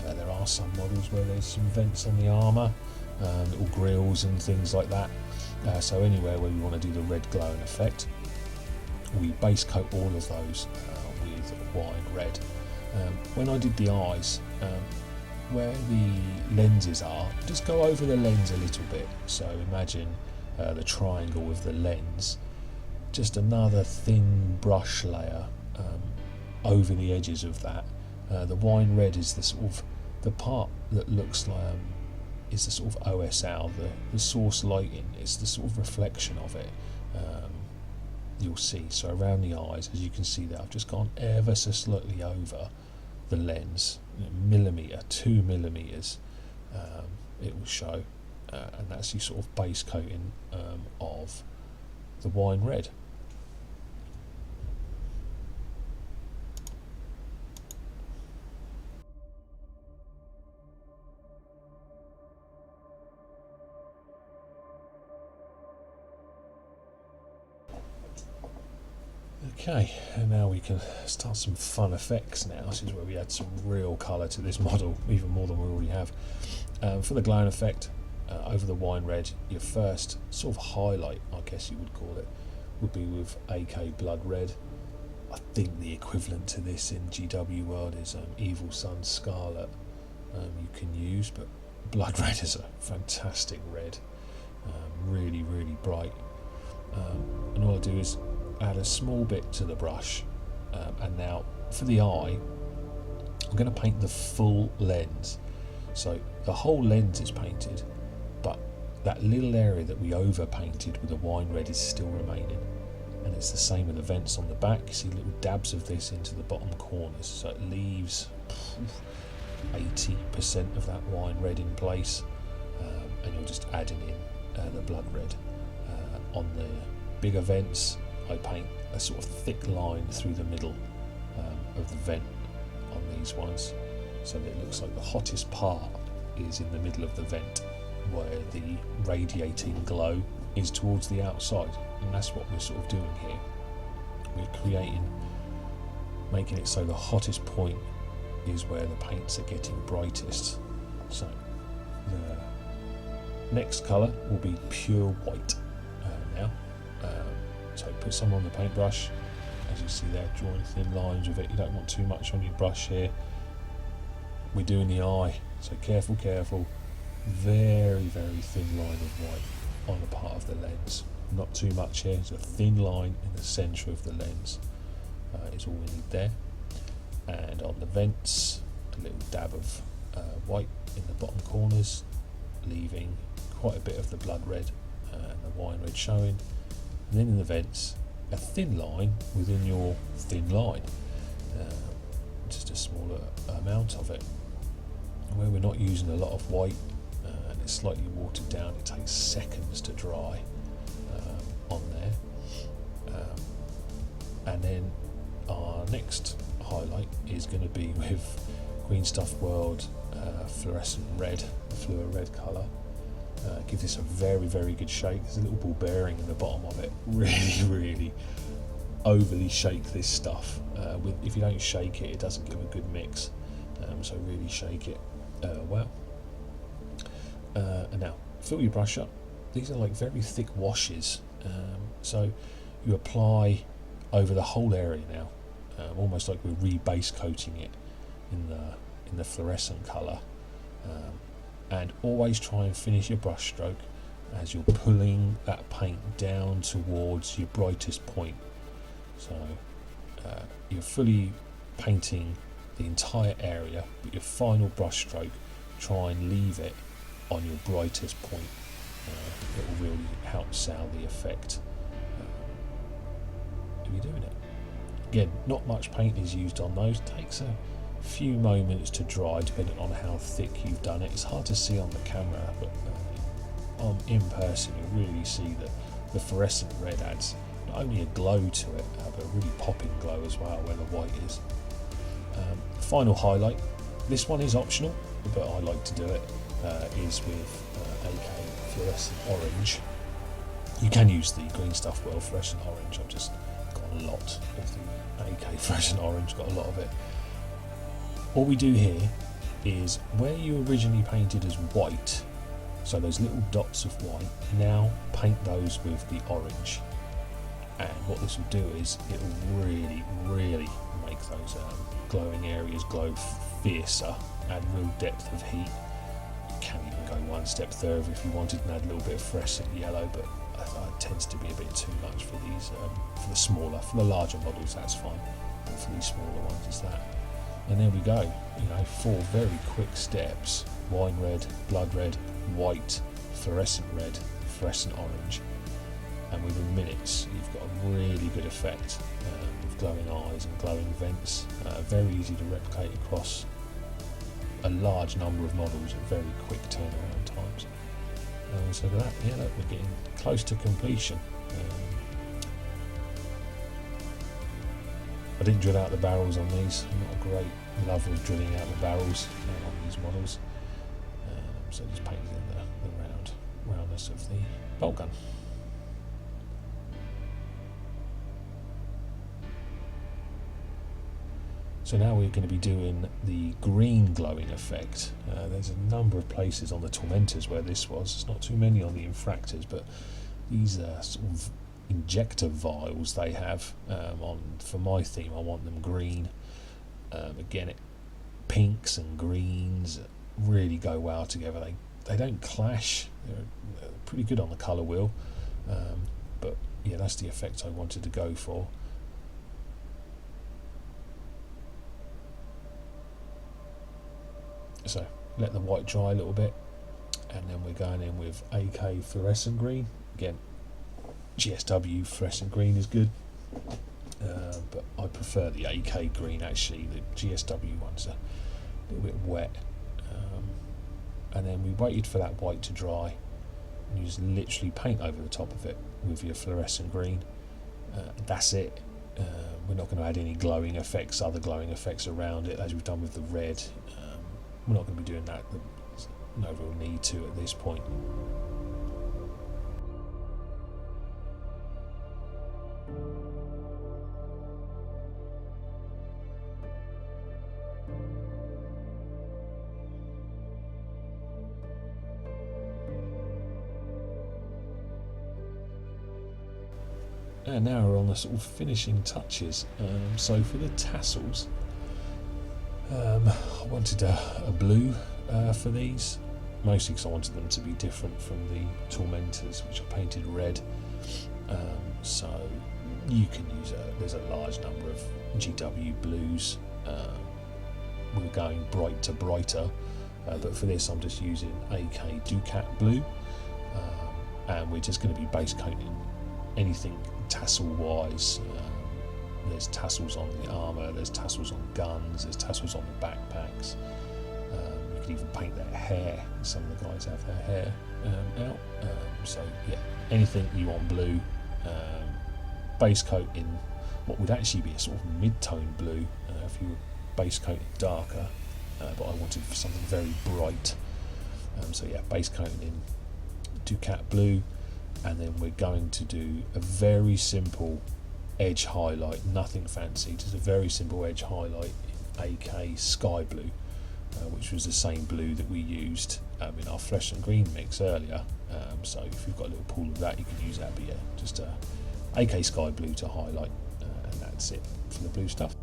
There are some models where there's some vents on the armour, little grills and things like that. So anywhere where we want to do the red glowing effect, we base coat all of those with wine red. When I did the eyes, where the lenses are, just go over the lens a little bit. So imagine the triangle with the lens, just another thin brush layer over the edges of that. The wine red is the sort of the part that looks like is the sort of OSL, the source lighting. It's the sort of reflection of it. You'll see. So around the eyes, as you can see there, I've just gone ever so slightly over the lens, millimetre, 2 millimetres. It will show, and that's your sort of base coating of the wine red. Okay, and now we can start some fun effects now. This is where we add some real colour to this model, even more than we already have. For the glowing effect, over the wine red, your first sort of highlight, I guess you would call it, would be with AK Blood Red. I think the equivalent to this in GW World is Evil Sun Scarlet you can use, but Blood Red is a fantastic red, really, really bright. And all I do is add a small bit to the brush, and now for the eye, I'm going to paint the full lens. So the whole lens is painted, but that little area that we over painted with the wine red is still remaining. And it's the same with the vents on the back. You see little dabs of this into the bottom corners, so it leaves 80% of that wine red in place, and you're just adding in the blood red. On the bigger vents, I paint a sort of thick line through the middle of the vent on these ones, so that it looks like the hottest part is in the middle of the vent, where the radiating glow is towards the outside. And that's what we're sort of doing here. We're making it so the hottest point is where the paints are getting brightest. So the next colour will be pure white now. So put some on the paintbrush, as you see there, drawing thin lines with it. You don't want too much on your brush here. We're doing the eye, so careful, careful. Very, very thin line of white on the part of the lens. Not too much here. It's a thin line in the centre of the lens. Is all we need there. And on the vents, a little dab of white in the bottom corners, leaving quite a bit of the blood red and the wine red showing. And then in the vents, a thin line within your thin line, just a smaller amount of it. Where we're not using a lot of white and it's slightly watered down, it takes seconds to dry on there. And then our next highlight is going to be with Queen Stuff World fluorescent red, fluor red colour. Give this a very, very good shake. There's a little ball bearing in the bottom of it. Really, really overly shake this stuff. If you don't shake it, it doesn't give a good mix. So really shake it well. And now fill your brush up. These are like very thick washes. So you apply over the whole area now, almost like we're re-base coating it in the fluorescent colour. And always try and finish your brush stroke as you're pulling that paint down towards your brightest point. So you're fully painting the entire area, but your final brush stroke, try and leave it on your brightest point. It will really help sell the effect if you're doing it. Again, not much paint is used on those. Takes a few moments to dry depending on how thick you've done it. It's hard to see on the camera, but in person you really see that the fluorescent red adds not only a glow to it, but a really popping glow as well where the white is. Final highlight, this one is optional. but I like to do it, is with AK fluorescent orange. You can use the green stuff, well, fluorescent orange. I've just got a lot of the AK fluorescent orange, got a lot of it. What we do here is where you originally painted as white, so those little dots of white, now paint those with the orange. And what this will do is it will really, really make those glowing areas glow fiercer, add real depth of heat. You can even go one step further if you wanted and add a little bit of fluorescent yellow, but it tends to be a bit too much for these, for the smaller, for the larger models that's fine, but for these smaller ones it's that. And there we go, 4 very quick steps: wine red, blood red, white, fluorescent red, fluorescent orange, and within minutes you've got a really good effect with glowing eyes and glowing vents. Very easy to replicate across a large number of models at very quick turnaround times. So that, look, we're getting close to completion. I didn't drill out the barrels on these. I'm not a great lover of drilling out the barrels on these models. So just painted the roundness of the bolt gun. So now we're going to be doing the green glowing effect. There's a number of places on the Tormentors where this was. There's not too many on the Infractors, but these sort of injector vials they have for my theme, I want them green. Again, pinks and greens really go well together. They don't clash. They're pretty good on the colour wheel, but yeah, that's the effect I wanted to go for. So let the white dry a little bit, and then we're going in with AK fluorescent green. Again, GSW fluorescent green is good, but I prefer the AK green actually. The GSW one's a little bit wet. And then we waited for that white to dry, and you just literally paint over the top of it with your fluorescent green. That's it. We're not going to add any glowing effects, other glowing effects around it as we've done with the red. We're not going to be doing that. There's no real need to at this point. And now we're on the sort of finishing touches. So for the tassels, I wanted a blue for these, mostly because I wanted them to be different from the Tormentors, which I painted red. So you can use there's a large number of GW blues. We're going bright to brighter, but for this I'm just using AK Ducat blue, and we're just going to be base coating anything tassel wise. There's tassels on the armour, there's tassels on guns, there's tassels on the backpacks. You can even paint their hair. Some of the guys have their hair out. So yeah, anything you want blue. Base coat in what would actually be a sort of mid-tone blue if you were base coating darker, but I wanted something very bright. So yeah, base coating in Ducat blue, and then we're going to do a very simple edge highlight, nothing fancy, just a very simple edge highlight in AK Sky Blue, which was the same blue that we used in our fluorescent green mix earlier. So if you've got a little pool of that, you can use that, but yeah, just AK Sky Blue to highlight, and that's it for the blue stuff.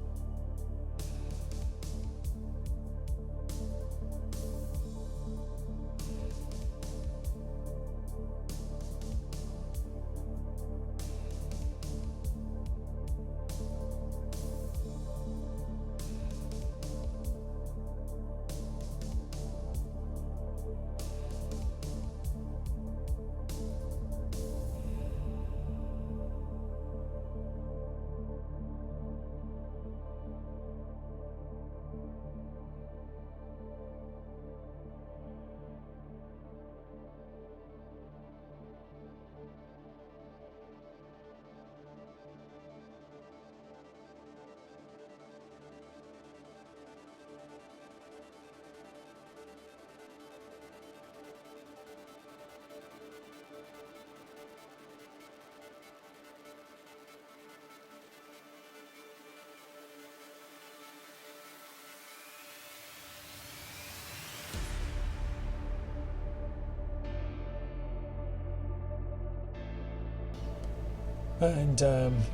And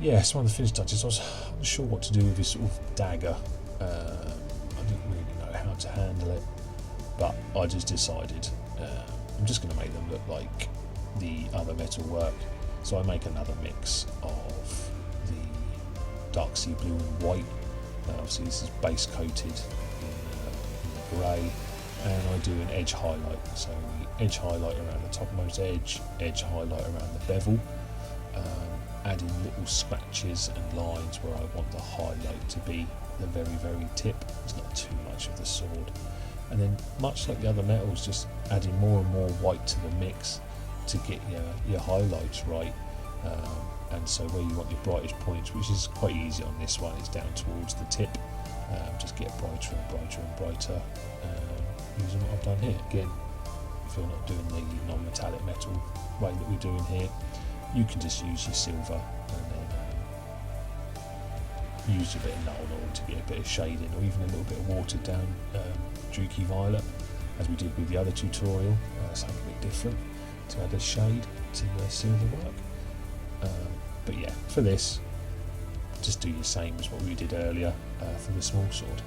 yeah, some of the finished touches. I was unsure what to do with this sort of dagger. I didn't really know how to handle it, but I just decided I'm just going to make them look like the other metal work. So I make another mix of the dark sea blue and white. Obviously this is base coated in grey, and I do an edge highlight. So edge highlight around the topmost edge highlight around the bevel, adding little scratches and lines where I want the highlight to be the very, very tip. It's not too much of the sword. And then, much like the other metals, just adding more and more white to the mix to get your highlights right. And so where you want your brightest points, which is quite easy on this one, is down towards the tip. Just get brighter and brighter and brighter using what I've done here. Again, if you're not doing the non-metallic metal way that we're doing here, you can just use your silver and then use a bit of null oil to get a bit of shading, or even a little bit of watered down Druchii Violet, as we did with the other tutorial. Something a bit different to add a shade to the silver work. But yeah, for this, just do the same as what we did earlier for the small sword.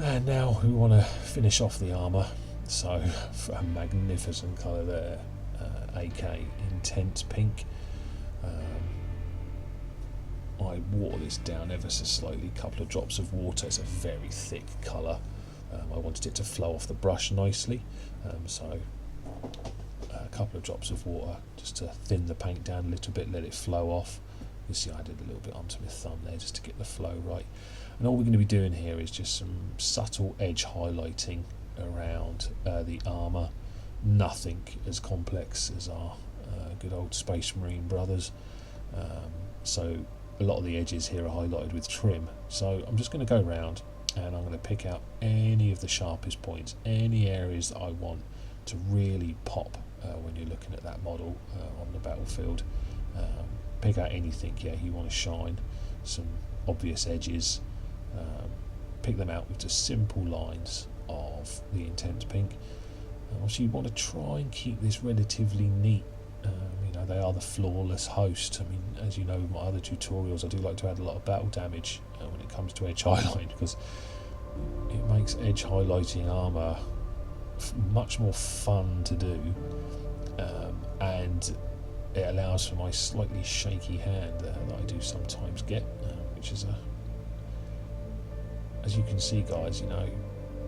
And now we want to finish off the armour, so for a magnificent colour there, AK Intense Pink. I water this down ever so slowly, a couple of drops of water. It's a very thick colour. I wanted it to flow off the brush nicely, so a couple of drops of water just to thin the paint down a little bit, let it flow off. You see I did a little bit onto my thumb there just to get the flow right. And all we're going to be doing here is just some subtle edge highlighting around the armour. Nothing as complex as our good old Space Marine brothers. So a lot of the edges here are highlighted with trim. So I'm just going to go around and I'm going to pick out any of the sharpest points, any areas that I want to really pop when you're looking at that model on the battlefield. Pick out anything you want to shine, some obvious edges. Pick them out with just simple lines of the Intense Pink. Obviously you want to try and keep this relatively neat. They are the flawless host. I mean, as you know with my other tutorials, I do like to add a lot of battle damage when it comes to edge highlight, because it makes edge highlighting armour much more fun to do, and it allows for my slightly shaky hand that I do sometimes get, which is as you can see, guys,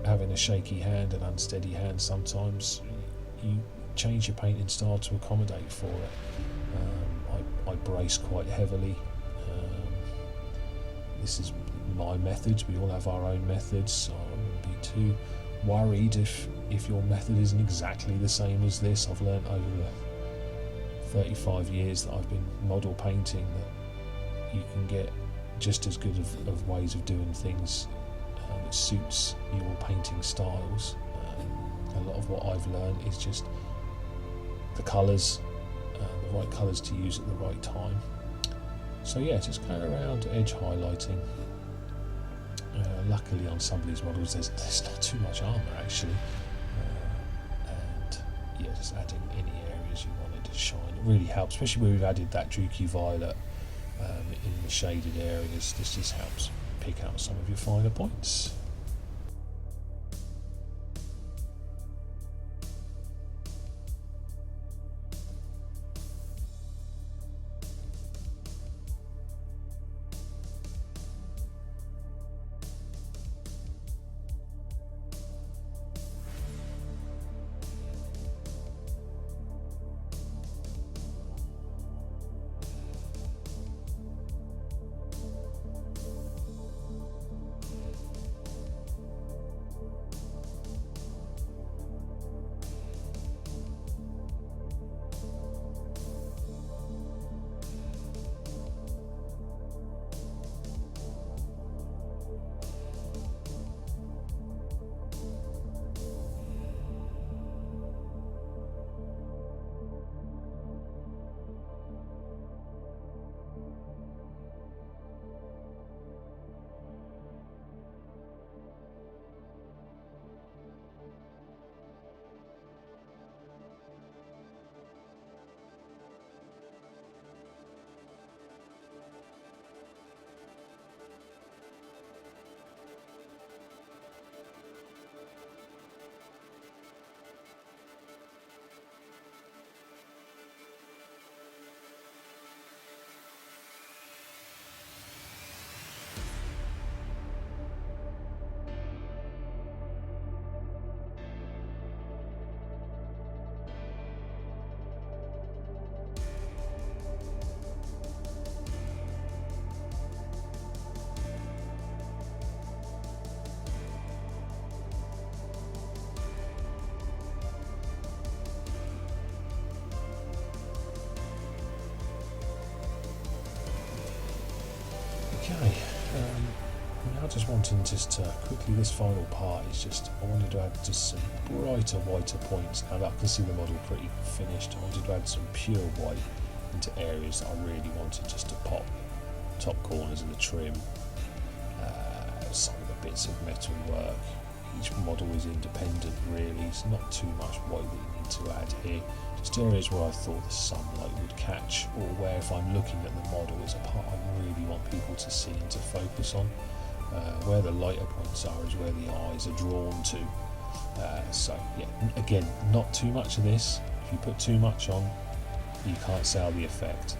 having a shaky hand and unsteady hand, sometimes you change your painting style to accommodate for it. I brace quite heavily. This is my methods. We all have our own methods, so I wouldn't be too worried if your method isn't exactly the same as this. I've learned over the 35 years that I've been model painting that you can get just as good of ways of doing things that suits your painting styles. A lot of what I've learned is just the colours, the right colours to use at the right time. So yeah, just going around edge highlighting. Luckily on some of these models there's not too much armour actually, and yeah, just adding any areas you wanted to shine. It really helps, especially where we've added that Druchii Violet in the shaded areas. This just helps pick out some of your finer points. now just wanting to quickly, this final part is just, I wanted to add just some brighter, whiter points. Now that I can see the model pretty finished, I wanted to add some pure white into areas that I really wanted just to pop. Top corners of the trim, some of the bits of metal work. Each model is independent really, it's not too much white that you need to add here. Just areas where I thought the sunlight would catch, or where if I'm looking at the model is a part I really want people to see and to focus on. Where the lighter points are is where the eyes are drawn to. So yeah, again, not too much of this. If you put too much on, you can't sell the effect.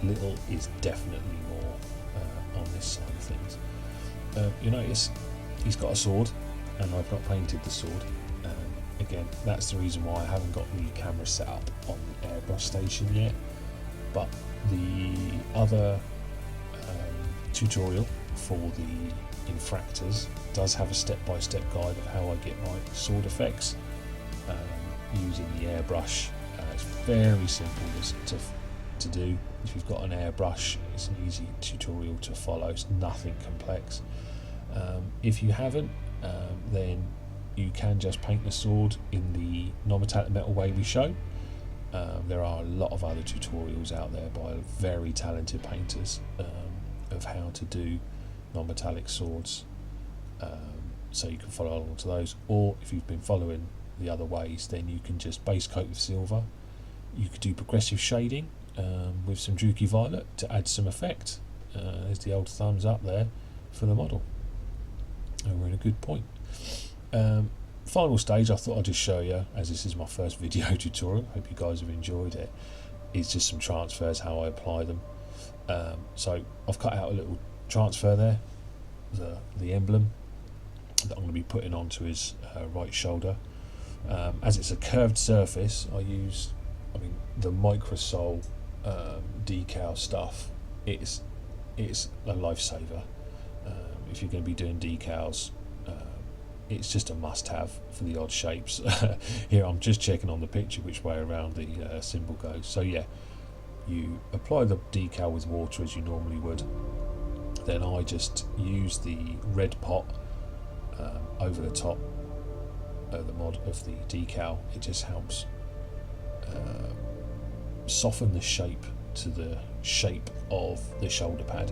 Little is definitely more on this side of things. You notice he's got a sword, and I've not painted the sword. Again, that's the reason why I haven't got the camera set up on the airbrush station yet. But the other tutorial for the Infractors does have a step-by-step guide of how I get my sword effects using the airbrush. It's very simple to do. If you've got an airbrush, it's an easy tutorial to follow. It's nothing complex. If you haven't, then you can just paint the sword in the non-metallic metal way we show. There are a lot of other tutorials out there by very talented painters of how to do non-metallic swords, so you can follow along to those. Or if you've been following the other ways, then you can just base coat with silver. You could do progressive shading with some Druky Violet to add some effect. There's the old thumbs up there for the model. And we're in a good point. Final stage I thought I'd just show you, as this is my first video tutorial, hope you guys have enjoyed it, is just some transfers, how I apply them. So I've cut out a little transfer there, the emblem that I'm going to be putting onto his right shoulder. As it's a curved surface, I use the Microsol decal stuff. It's a lifesaver if you're going to be doing decals. It's just a must-have for the odd shapes. Here I'm just checking on the picture which way around the symbol goes. So yeah, you apply the decal with water as you normally would. Then I just use the red pot over the top of the decal. It just helps soften the shape to the shape of the shoulder pad,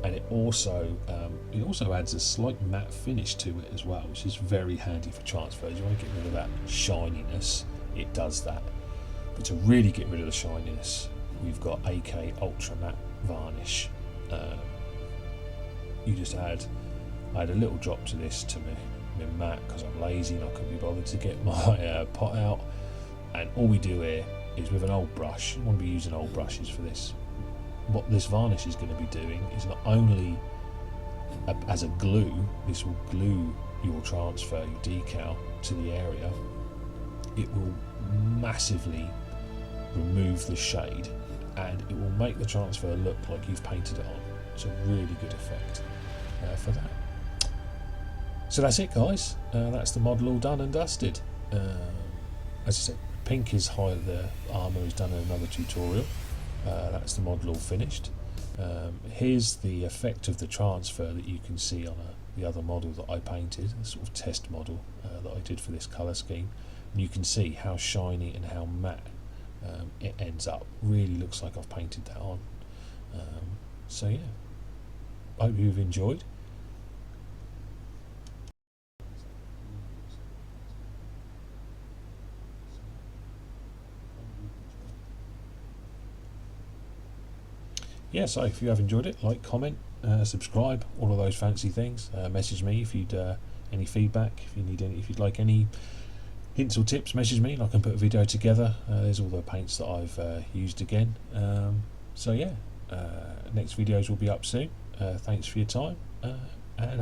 and it also adds a slight matte finish to it as well, which is very handy for transfers. You want to get rid of that shininess, it does that. But to really get rid of the shininess, we've got AK Ultra Matte Varnish. You just add a little drop to this to my matte, because I'm lazy and I couldn't be bothered to get my pot out. And all we do here is with an old brush. You want to be using old brushes for this. What this varnish is going to be doing is not only as a glue, this will glue your transfer, your decal to the area. It will massively remove the shade, and it will make the transfer look like you've painted it on. It's a really good effect for that. So that's it, guys. That's the model all done and dusted. As I said, pink is high. The armour is done in another tutorial. That's the model all finished. Here's the effect of the transfer that you can see on the other model that I painted, a sort of test model that I did for this colour scheme. And you can see how shiny and how matte it ends up. Really looks like I've painted that on. So yeah, hope you've enjoyed. Yeah, so if you have enjoyed it, like, comment, subscribe, all of those fancy things. Message me if you'd any feedback, if you'd like any hints or tips. Message me and I can put a video together. There's all the paints that I've used again. So yeah, next videos will be up soon. Thanks for your time, and have